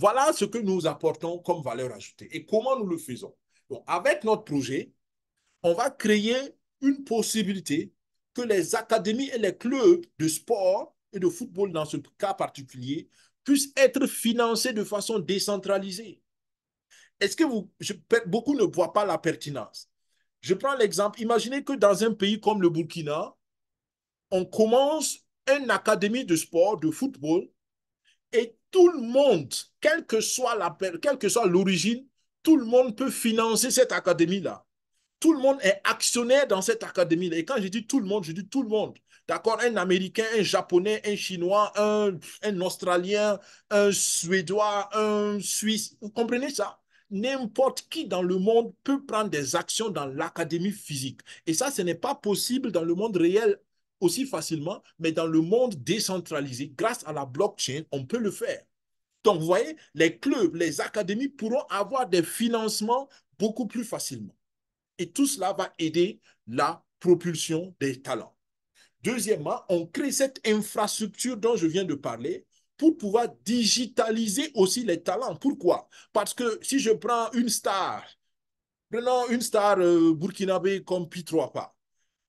Voilà ce que nous apportons comme valeur ajoutée. Et comment nous le faisons? Bon, avec notre projet, on va créer une possibilité que les académies et les clubs de sport et de football, dans ce cas particulier, puissent être financés de façon décentralisée. Est-ce que beaucoup ne voient pas la pertinence? Je prends l'exemple, imaginez que dans un pays comme le Burkina, on commence une académie de sport, de football, et tout le monde, quelle que soit l'origine, tout le monde peut financer cette académie-là. Tout le monde est actionnaire dans cette académie-là. Et quand je dis tout le monde, je dis tout le monde. D'accord? Un Américain, un Japonais, un Chinois, un Australien, un Suédois, un Suisse. Vous comprenez ça? N'importe qui dans le monde peut prendre des actions dans l'académie physique. Et ça, ce n'est pas possible dans le monde réel aussi facilement, mais dans le monde décentralisé, grâce à la blockchain, on peut le faire. Donc, vous voyez, les clubs, les académies pourront avoir des financements beaucoup plus facilement. Et tout cela va aider la propulsion des talents. Deuxièmement, on crée cette infrastructure dont je viens de parler pour pouvoir digitaliser aussi les talents. Pourquoi? Parce que si je prends une star, prenons une star burkinabé comme Pitroapa.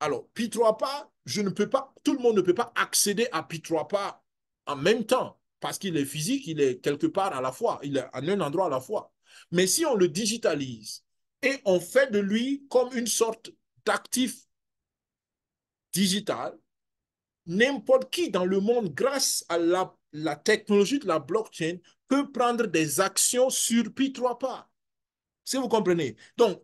Alors, Pitroapa, je ne peux pas, tout le monde ne peut pas accéder à Pitroapa en même temps parce qu'il est physique, il est quelque part à la fois, il est en un endroit à la fois. Mais si on le digitalise et on fait de lui comme une sorte d'actif digital, n'importe qui dans le monde, grâce à la technologie de la blockchain, peut prendre des actions sur P3PA. Si vous comprenez. Donc,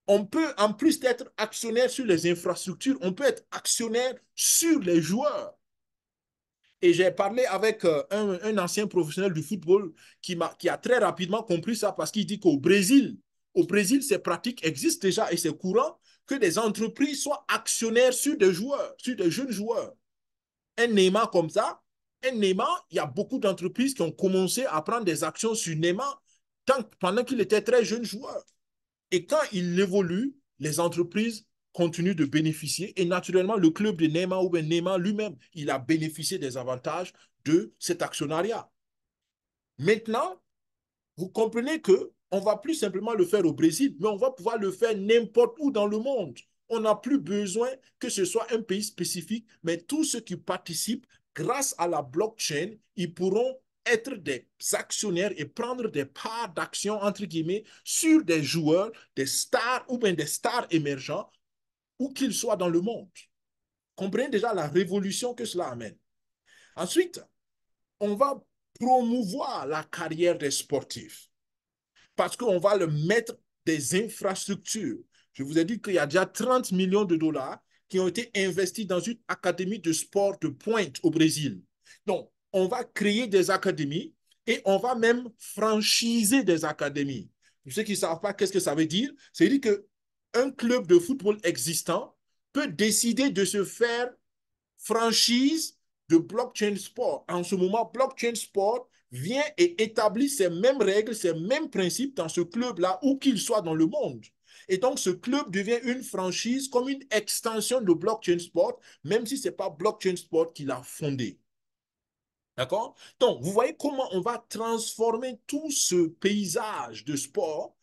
on peut, en plus d'être actionnaire sur les infrastructures, on peut être actionnaire sur les joueurs. Et j'ai parlé avec un ancien professionnel du football qui a très rapidement compris ça parce qu'il dit au Brésil, ces pratiques existent déjà et c'est courant que des entreprises soient actionnaires sur des joueurs, sur des jeunes joueurs. Un Neymar comme ça, un Neymar, il y a beaucoup d'entreprises qui ont commencé à prendre des actions sur Neymar pendant qu'il était très jeune joueur. Et quand il évolue, les entreprises continuent de bénéficier. Et naturellement, le club de Neymar ou bien Neymar lui-même, il a bénéficié des avantages de cet actionnariat. Maintenant, vous comprenez que on ne va plus simplement le faire au Brésil, mais on va pouvoir le faire n'importe où dans le monde. On n'a plus besoin que ce soit un pays spécifique, mais tous ceux qui participent, grâce à la blockchain, ils pourront être des actionnaires et prendre des parts d'action, entre guillemets, sur des joueurs, des stars ou bien des stars émergents, où qu'ils soient dans le monde. Comprenez déjà la révolution que cela amène. Ensuite, on va promouvoir la carrière des sportifs parce qu'on va le mettre des infrastructures. Je vous ai dit qu'il y a déjà 30 millions de dollars qui ont été investis dans une académie de sport de pointe au Brésil. Donc, on va créer des académies et on va même franchiser des académies. Pour ceux qui ne savent pas qu'est-ce que ça veut dire, c'est-à-dire qu'un club de football existant peut décider de se faire franchise de blockchain sport. En ce moment, blockchain sport vient et établit ces mêmes règles, ces mêmes principes dans ce club-là, où qu'il soit dans le monde. Et donc, ce club devient une franchise comme une extension de blockchain sport, même si ce n'est pas blockchain sport qui l'a fondé. D'accord? Donc, vous voyez comment on va transformer tout ce paysage de sport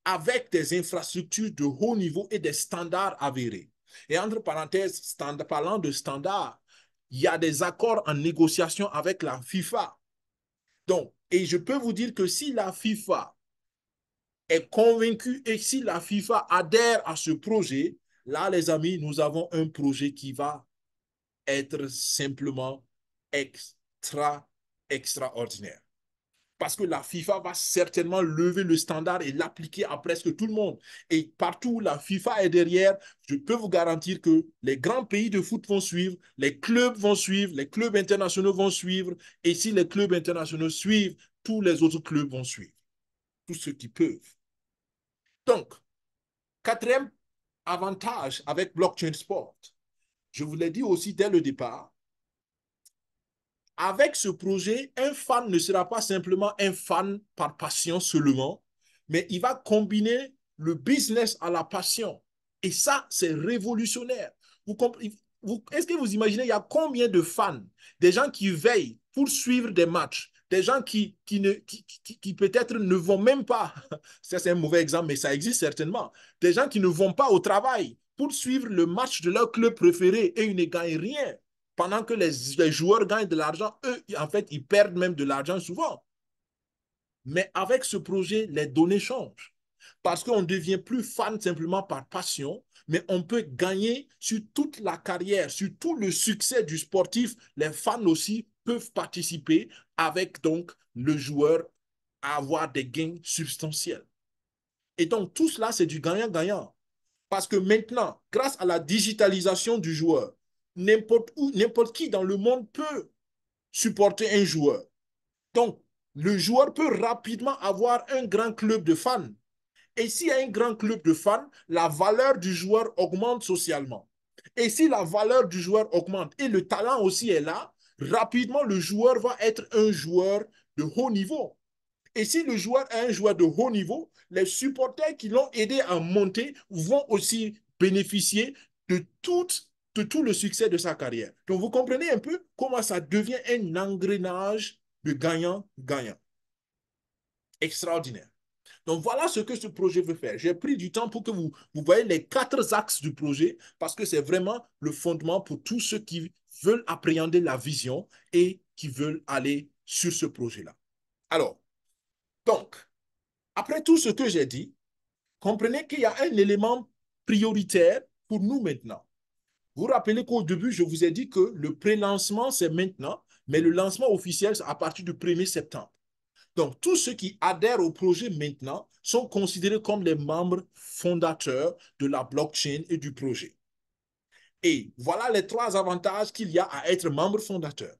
avec des infrastructures de haut niveau et des standards avérés. Et entre parenthèses, parlant de standards, il y a des accords en négociation avec la FIFA. Donc, et je peux vous dire que si la FIFA est convaincue et si la FIFA adhère à ce projet, là, les amis, nous avons un projet qui va être simplement extraordinaire. Parce que la FIFA va certainement lever le standard et l'appliquer à presque tout le monde. Et partout où la FIFA est derrière, je peux vous garantir que les grands pays de foot vont suivre, les clubs vont suivre, les clubs internationaux vont suivre. Et si les clubs internationaux suivent, tous les autres clubs vont suivre. Tous ceux qui peuvent. Donc, quatrième avantage avec Blockchain Sport, je vous l'ai dit aussi dès le départ, avec ce projet, un fan ne sera pas simplement un fan par passion seulement, mais il va combiner le business à la passion. Et ça, c'est révolutionnaire. Est-ce que vous imaginez, il y a combien de fans, des gens qui veillent pour suivre des matchs, des gens qui peut-être ne vont même pas, ça c'est un mauvais exemple, mais ça existe certainement, des gens qui ne vont pas au travail pour suivre le match de leur club préféré et ils ne gagnent rien. Pendant que les joueurs gagnent de l'argent, eux, en fait, ils perdent même de l'argent souvent. Mais avec ce projet, les données changent. Parce qu'on ne devient plus fan simplement par passion, mais on peut gagner sur toute la carrière, sur tout le succès du sportif. Les fans aussi peuvent participer avec donc le joueur à avoir des gains substantiels. Et donc tout cela, c'est du gagnant-gagnant. Parce que maintenant, grâce à la digitalisation du joueur, n'importe où, n'importe qui dans le monde peut supporter un joueur. Donc, le joueur peut rapidement avoir un grand club de fans. Et s'il y a un grand club de fans, la valeur du joueur augmente socialement. Et si la valeur du joueur augmente et le talent aussi est là, rapidement, le joueur va être un joueur de haut niveau. Et si le joueur est un joueur de haut niveau, les supporters qui l'ont aidé à monter vont aussi bénéficier de tout le succès de sa carrière. Donc, vous comprenez un peu comment ça devient un engrenage de gagnant-gagnant. Extraordinaire. Donc, voilà ce que ce projet veut faire. J'ai pris du temps pour que vous voyez les quatre axes du projet parce que c'est vraiment le fondement pour tous ceux qui veulent appréhender la vision et qui veulent aller sur ce projet-là. Alors, donc, après tout ce que j'ai dit, comprenez qu'il y a un élément prioritaire pour nous maintenant. Vous vous rappelez qu'au début, je vous ai dit que le pré-lancement, c'est maintenant, mais le lancement officiel, c'est à partir du 1er septembre. Donc, tous ceux qui adhèrent au projet maintenant sont considérés comme les membres fondateurs de la blockchain et du projet. Et voilà les trois avantages qu'il y a à être membre fondateur.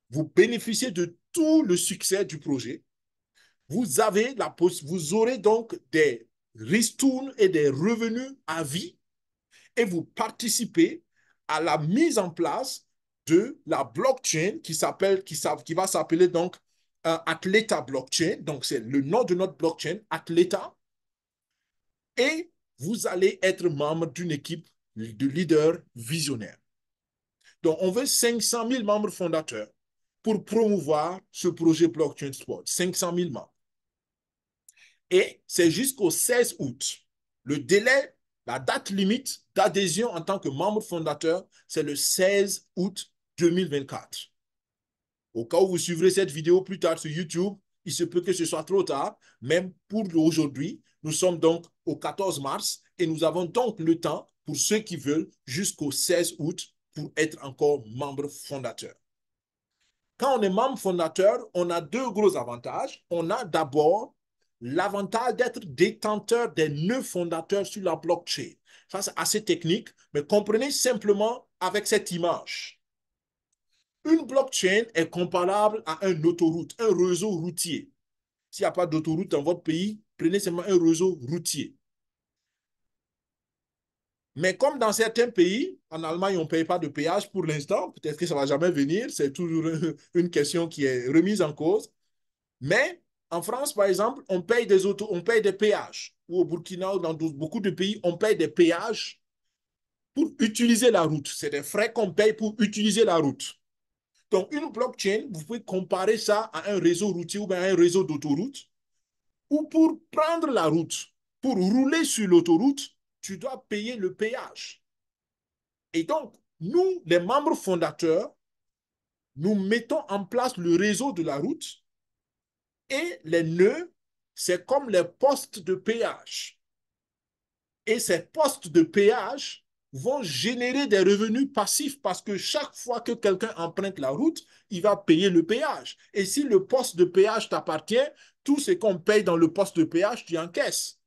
Vous bénéficiez de tout le succès du projet. Vous aurez donc des ristournes et des revenus à vie et vous participez à la mise en place de la blockchain qui va s'appeler donc Athleta Blockchain. Donc, c'est le nom de notre blockchain, Athleta. Et vous allez être membre d'une équipe de leaders visionnaires. Donc, on veut 500 000 membres fondateurs pour promouvoir ce projet Blockchain Sport. 500 000 membres. Et c'est jusqu'au 16 août. Le délai, la date limite d'adhésion en tant que membre fondateur, c'est le 16 août 2024. Au cas où vous suivrez cette vidéo plus tard sur YouTube, il se peut que ce soit trop tard, même pour aujourd'hui. Nous sommes donc au 14 mars et nous avons donc le temps pour ceux qui veulent jusqu'au 16 août pour être encore membre fondateur. Quand on est membre fondateur, on a deux gros avantages. On a d'abord l'avantage d'être détenteur des nœuds fondateurs sur la blockchain. Ça, c'est assez technique, mais comprenez simplement avec cette image. Une blockchain est comparable à une autoroute, un réseau routier. S'il n'y a pas d'autoroute dans votre pays, prenez seulement un réseau routier. Mais comme dans certains pays, en Allemagne, on ne paye pas de péage pour l'instant, peut-être que ça ne va jamais venir, c'est toujours une question qui est remise en cause. Mais en France, par exemple, on paye on paye des péages. Ou au Burkina ou dans beaucoup de pays, on paye des péages pour utiliser la route. C'est des frais qu'on paye pour utiliser la route. Donc, une blockchain, vous pouvez comparer ça à un réseau routier ou bien à un réseau d'autoroute, ou pour prendre la route, pour rouler sur l'autoroute, tu dois payer le péage. Et donc, nous, les membres fondateurs, nous mettons en place le réseau de la route et les nœuds, c'est comme les postes de péage. Et ces postes de péage vont générer des revenus passifs parce que chaque fois que quelqu'un emprunte la route, il va payer le péage. Et si le poste de péage t'appartient, tout ce qu'on paye dans le poste de péage, tu encaisses.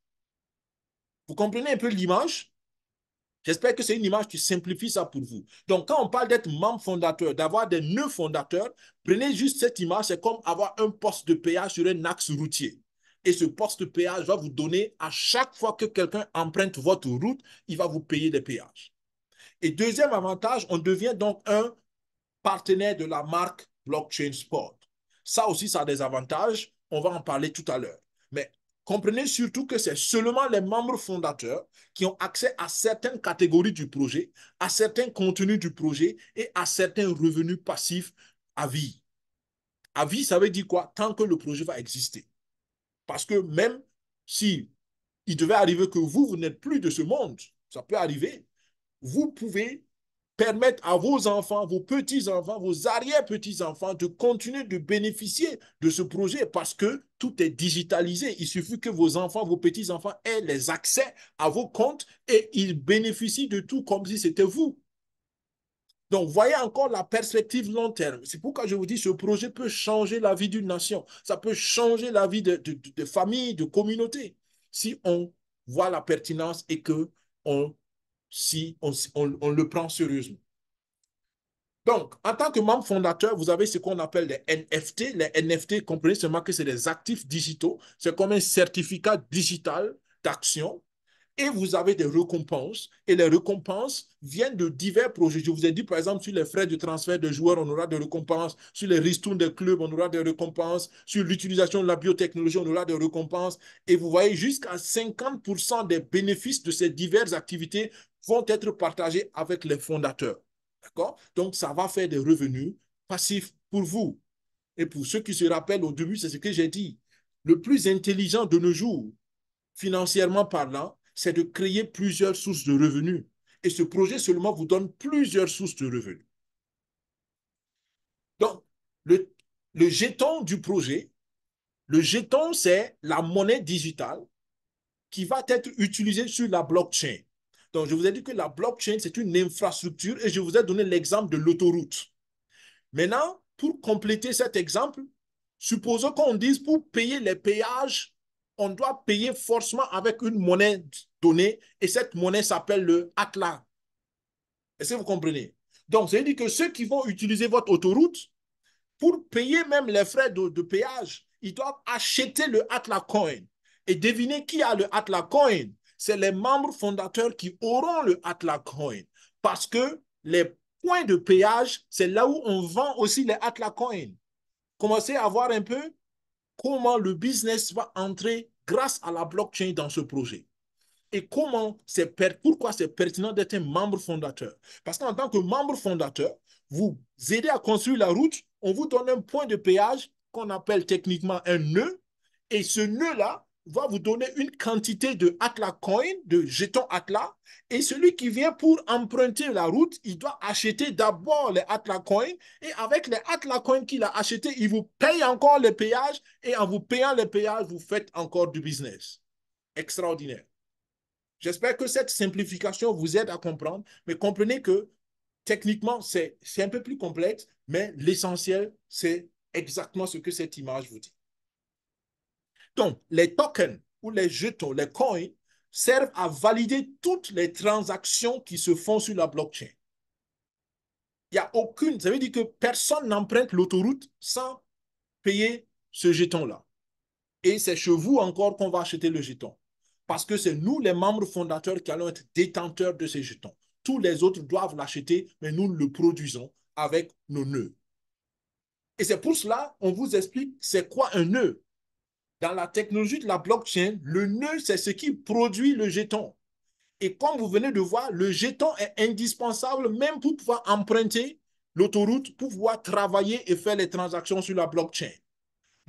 Vous comprenez un peu l'image? J'espère que c'est une image qui simplifie ça pour vous. Donc, quand on parle d'être membre fondateur, d'avoir des nœuds fondateurs, prenez juste cette image, c'est comme avoir un poste de péage sur un axe routier. Et ce poste de péage va vous donner, à chaque fois que quelqu'un emprunte votre route, il va vous payer des péages. Et deuxième avantage, on devient donc un partenaire de la marque Blockchain Sport. Ça aussi, ça a des avantages. On va en parler tout à l'heure. Mais comprenez surtout que c'est seulement les membres fondateurs qui ont accès à certaines catégories du projet, à certains contenus du projet et à certains revenus passifs à vie. À vie, ça veut dire quoi? Tant que le projet va exister. Parce que même si il devait arriver que vous n'êtes plus de ce monde, ça peut arriver, vous pouvez permettre à vos enfants, vos petits-enfants, vos arrière-petits-enfants de continuer de bénéficier de ce projet parce que tout est digitalisé. Il suffit que vos enfants, vos petits-enfants aient les accès à vos comptes et ils bénéficient de tout comme si c'était vous. Donc, voyez encore la perspective long terme. C'est pourquoi je vous dis, ce projet peut changer la vie d'une nation. Ça peut changer la vie de familles, de communautés, si on voit la pertinence et que on le prend sérieusement. Donc, en tant que membre fondateur, vous avez ce qu'on appelle les NFT. Les NFT, comprenez seulement que c'est des actifs digitaux. C'est comme un certificat digital d'action. Et vous avez des récompenses. Et les récompenses viennent de divers projets. Je vous ai dit, par exemple, sur les frais de transfert de joueurs, on aura des récompenses. Sur les ristournes des clubs, on aura des récompenses. Sur l'utilisation de la biotechnologie, on aura des récompenses. Et vous voyez, jusqu'à 50% des bénéfices de ces diverses activités vont être partagés avec les fondateurs. D'accord? Donc, ça va faire des revenus passifs pour vous. Et pour ceux qui se rappellent au début, c'est ce que j'ai dit. Le plus intelligent de nos jours, financièrement parlant, c'est de créer plusieurs sources de revenus. Et ce projet seulement vous donne plusieurs sources de revenus. Donc, le, le jeton du projet, le jeton, c'est la monnaie digitale qui va être utilisée sur la blockchain. Donc, je vous ai dit que la blockchain, c'est une infrastructure et je vous ai donné l'exemple de l'autoroute. Maintenant, pour compléter cet exemple, supposons qu'on dise pour payer les péages, on doit payer forcément avec une monnaie donnée et cette monnaie s'appelle le Atlas. Est-ce que vous comprenez? Donc, ça veut dire que ceux qui vont utiliser votre autoroute, pour payer même les frais de péage, ils doivent acheter le Atlas Coin. Et devinez qui a le Atlas Coin? C'est les membres fondateurs qui auront le Atlas Coin. Parce que les points de péage, c'est là où on vend aussi les Atlas Coin. Commencez à voir un peu comment le business va entrer grâce à la blockchain dans ce projet. Et pourquoi c'est pertinent d'être un membre fondateur. Parce qu'en tant que membre fondateur, vous aidez à construire la route, on vous donne un point de péage qu'on appelle techniquement un nœud, et ce nœud-là va vous donner une quantité de Atlas Coin, de jetons Atlas, et celui qui vient pour emprunter la route, il doit acheter d'abord les Atlas Coin, et avec les Atlas Coin qu'il a achetés, il vous paye encore les péages, et en vous payant les péages, vous faites encore du business. Extraordinaire. J'espère que cette simplification vous aide à comprendre, mais comprenez que techniquement, c'est un peu plus complexe, mais l'essentiel, c'est exactement ce que cette image vous dit. Donc, les tokens ou les jetons, les coins, servent à valider toutes les transactions qui se font sur la blockchain. Il n'y a aucune, ça veut dire que personne n'emprunte l'autoroute sans payer ce jeton-là. Et c'est chez vous encore qu'on va acheter le jeton. Parce que c'est nous, les membres fondateurs, qui allons être détenteurs de ces jetons. Tous les autres doivent l'acheter, mais nous le produisons avec nos nœuds. Et c'est pour cela qu'on vous explique c'est quoi un nœud. Dans la technologie de la blockchain, le nœud, c'est ce qui produit le jeton. Et comme vous venez de voir, le jeton est indispensable même pour pouvoir emprunter l'autoroute, pour pouvoir travailler et faire les transactions sur la blockchain.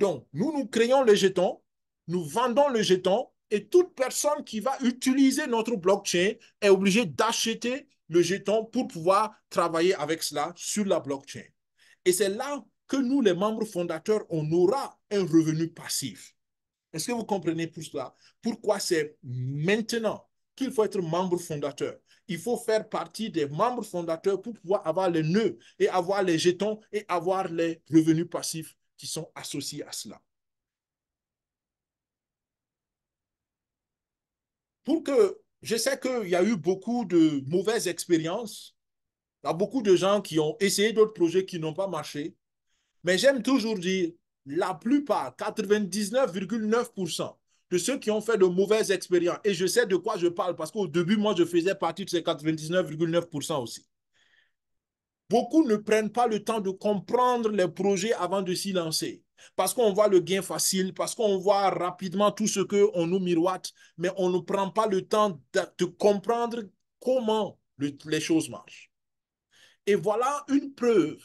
Donc, nous créons le jeton, nous vendons le jeton et toute personne qui va utiliser notre blockchain est obligée d'acheter le jeton pour pouvoir travailler avec cela sur la blockchain. Et c'est là que nous, les membres fondateurs, on aura un revenu passif. Est-ce que vous comprenez pour cela? Pourquoi c'est maintenant qu'il faut être membre fondateur? Il faut faire partie des membres fondateurs pour pouvoir avoir les nœuds et avoir les jetons et avoir les revenus passifs qui sont associés à cela. Pour que je sais qu'il y a eu beaucoup de mauvaises expériences. Il y a beaucoup de gens qui ont essayé d'autres projets qui n'ont pas marché. Mais j'aime toujours dire, la plupart, 99,9% de ceux qui ont fait de mauvaises expériences, et je sais de quoi je parle parce qu'au début, moi, je faisais partie de ces 99,9% aussi. Beaucoup ne prennent pas le temps de comprendre les projets avant de s'y lancer. Parce qu'on voit le gain facile, parce qu'on voit rapidement tout ce qu'on nous miroite, mais on ne prend pas le temps de comprendre comment les choses marchent. Et voilà une preuve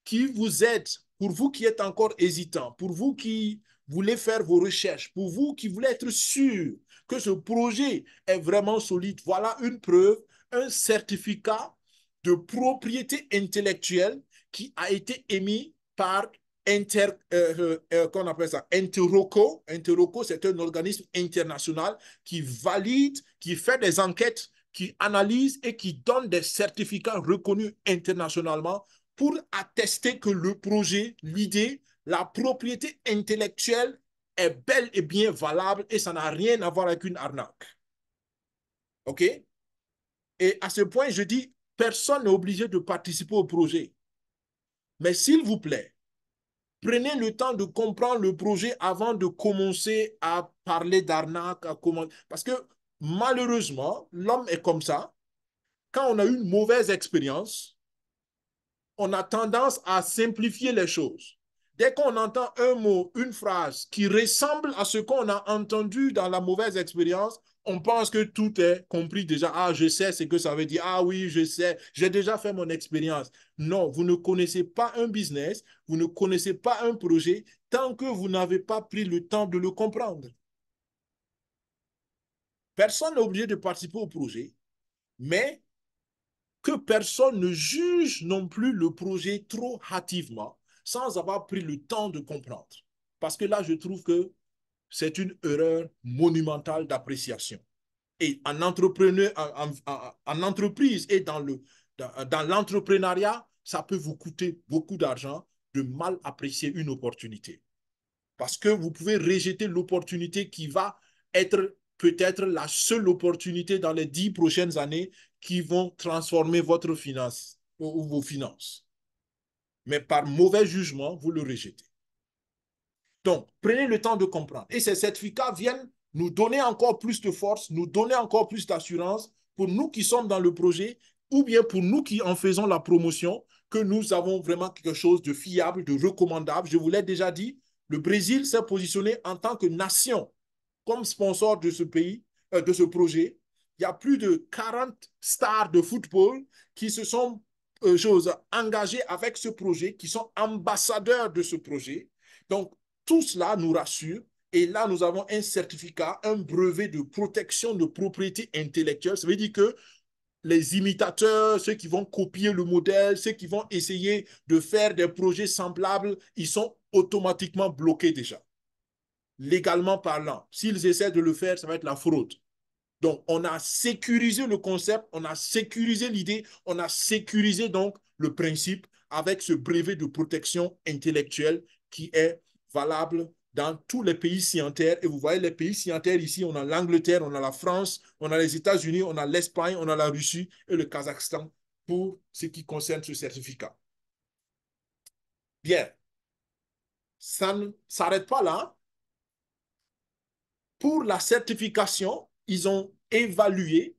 qui vous aide pour vous qui êtes encore hésitant, pour vous qui voulez faire vos recherches, pour vous qui voulez être sûr que ce projet est vraiment solide, voilà une preuve, un certificat de propriété intellectuelle qui a été émis par qu'on appelle ça, Interroco. Interroco, c'est un organisme international qui valide, qui fait des enquêtes, qui analyse et qui donne des certificats reconnus internationalement pour attester que le projet, l'idée, la propriété intellectuelle est bel et bien valable et ça n'a rien à voir avec une arnaque. OK? Et à ce point, je dis, personne n'est obligé de participer au projet. Mais s'il vous plaît, prenez le temps de comprendre le projet avant de commencer à parler d'arnaque, à comment... Parce que malheureusement, l'homme est comme ça. Quand on a une mauvaise expérience, on a tendance à simplifier les choses. Dès qu'on entend un mot, une phrase qui ressemble à ce qu'on a entendu dans la mauvaise expérience, on pense que tout est compris déjà. Ah, je sais ce que ça veut dire. Ah oui, je sais. J'ai déjà fait mon expérience. Non, vous ne connaissez pas un business, vous ne connaissez pas un projet tant que vous n'avez pas pris le temps de le comprendre. Personne n'est obligé de participer au projet, mais que personne ne juge non plus le projet trop hâtivement sans avoir pris le temps de comprendre. Parce que là, je trouve que c'est une erreur monumentale d'appréciation. Et en entrepreneur, en entreprise et dans l'entrepreneuriat, ça peut vous coûter beaucoup d'argent de mal apprécier une opportunité. Parce que vous pouvez rejeter l'opportunité qui va être peut-être la seule opportunité dans les 10 prochaines années qui vont transformer votre finance ou vos finances. Mais par mauvais jugement, vous le rejetez. Donc, prenez le temps de comprendre. Et ces certificats viennent nous donner encore plus de force, nous donner encore plus d'assurance pour nous qui sommes dans le projet ou bien pour nous qui en faisons la promotion, que nous avons vraiment quelque chose de fiable, de recommandable. Je vous l'ai déjà dit, le Brésil s'est positionné en tant que nation comme sponsor de ce pays, de ce projet. Il y a plus de 40 stars de football qui se sont engagés avec ce projet, qui sont ambassadeurs de ce projet. Donc, tout cela nous rassure. Et là, nous avons un certificat, un brevet de protection de propriété intellectuelle. Ça veut dire que les imitateurs, ceux qui vont copier le modèle, ceux qui vont essayer de faire des projets semblables, ils sont automatiquement bloqués déjà, légalement parlant. S'ils essaient de le faire, ça va être la fraude. Donc, on a sécurisé le concept, on a sécurisé l'idée, on a sécurisé donc le principe avec ce brevet de protection intellectuelle qui est valable dans tous les pays signataires. Et vous voyez les pays signataires ici, on a l'Angleterre, on a la France, on a les États-Unis, on a l'Espagne, on a la Russie et le Kazakhstan pour ce qui concerne ce certificat. Bien, ça ne s'arrête pas là. Pour la certification, ils ont évalué,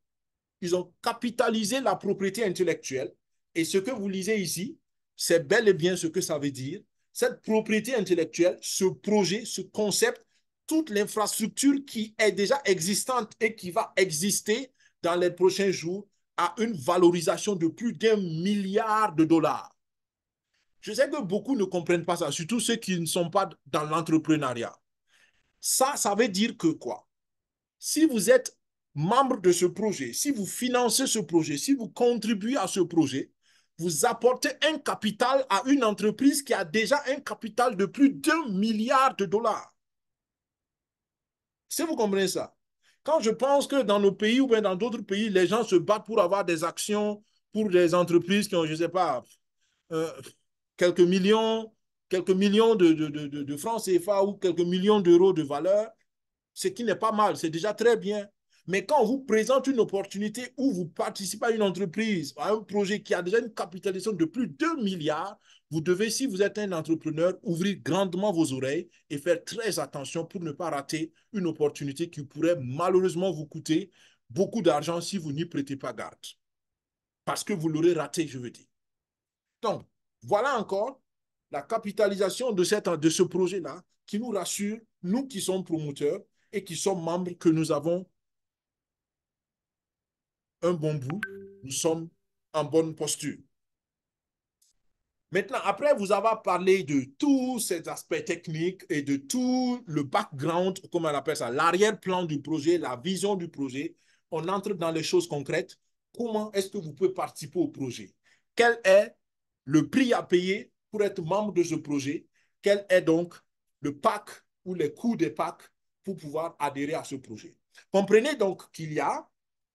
ils ont capitalisé la propriété intellectuelle. Et ce que vous lisez ici, c'est bel et bien ce que ça veut dire. Cette propriété intellectuelle, ce projet, ce concept, toute l'infrastructure qui est déjà existante et qui va exister dans les prochains jours a une valorisation de plus d'1 milliard de dollars. Je sais que beaucoup ne comprennent pas ça, surtout ceux qui ne sont pas dans l'entrepreneuriat. Ça veut dire que quoi? Si vous êtes membre de ce projet, si vous financez ce projet, si vous contribuez à ce projet, vous apportez un capital à une entreprise qui a déjà un capital de plus d'1 milliard de dollars. Si vous comprenez ça. Quand je pense que dans nos pays ou bien dans d'autres pays, les gens se battent pour avoir des actions pour des entreprises qui ont, je ne sais pas, euh, quelques millions, quelques millions de francs CFA ou quelques millions d'euros de valeur, ce qui n'est pas mal, c'est déjà très bien. Mais quand on vous présente une opportunité où vous participez à une entreprise, à un projet qui a déjà une capitalisation de plus de 2 milliards, vous devez, si vous êtes un entrepreneur, ouvrir grandement vos oreilles et faire très attention pour ne pas rater une opportunité qui pourrait malheureusement vous coûter beaucoup d'argent si vous n'y prêtez pas garde. Parce que vous l'aurez raté, je veux dire. Donc, voilà encore la capitalisation de ce projet-là qui nous rassure, nous qui sommes promoteurs et qui sommes membres, que nous avons un bon bout, nous sommes en bonne posture. Maintenant, après vous avoir parlé de tous ces aspects techniques et de tout le background, comme on appelle ça, l'arrière-plan du projet, la vision du projet, on entre dans les choses concrètes. Comment est-ce que vous pouvez participer au projet? Quel est le prix à payer pour être membre de ce projet? Quel est donc le pack ou les coûts des packs pour pouvoir adhérer à ce projet? Comprenez donc qu'il y a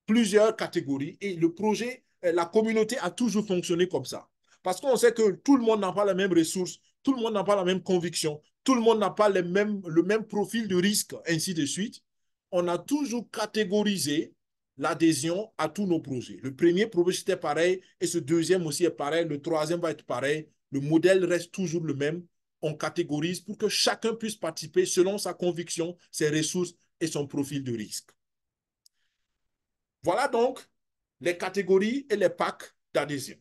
plusieurs catégories et le projet, la communauté a toujours fonctionné comme ça. Parce qu'on sait que tout le monde n'a pas les mêmes ressources, tout le monde n'a pas la même conviction, tout le monde n'a pas le même profil de risque, ainsi de suite. On a toujours catégorisé l'adhésion à tous nos projets. Le premier projet, c'était pareil, et ce deuxième aussi est pareil, le troisième va être pareil, le modèle reste toujours le même. On catégorise pour que chacun puisse participer selon sa conviction, ses ressources et son profil de risque. Voilà donc les catégories et les packs d'adhésion.